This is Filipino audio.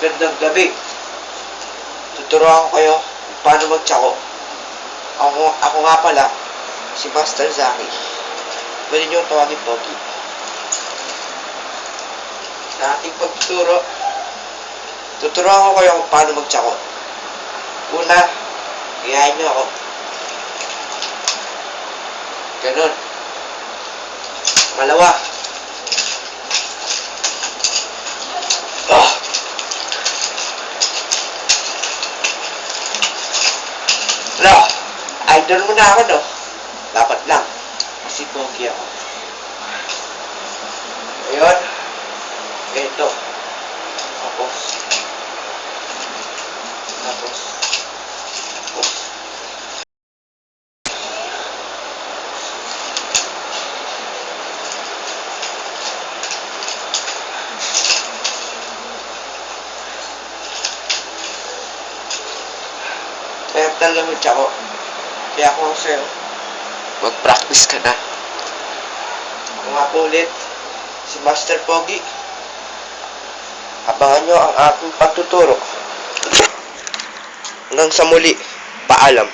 Magandang gabi. Tuturuan ko kayo kung paano magtsako. Ako nga pala, si Master Zaki. Pwede niyo tawagin Pogi. Sa ating pagtuturo, tuturuan ko kayo kung paano magtsako. Una, gayahin niyo ako. Ganon. Malawa. No, idol mo na ako, no? Dapat lang. Kasi pogi ako. Ayun. Ito. Tapos. Tapos. Kaya talaga ako. Kaya ako sa'yo, mag-practice ka na. Ako nga po ulit, si Master Pogi. Abangan nyo ang aking pagtuturo. Hanggang sa muli, paalam.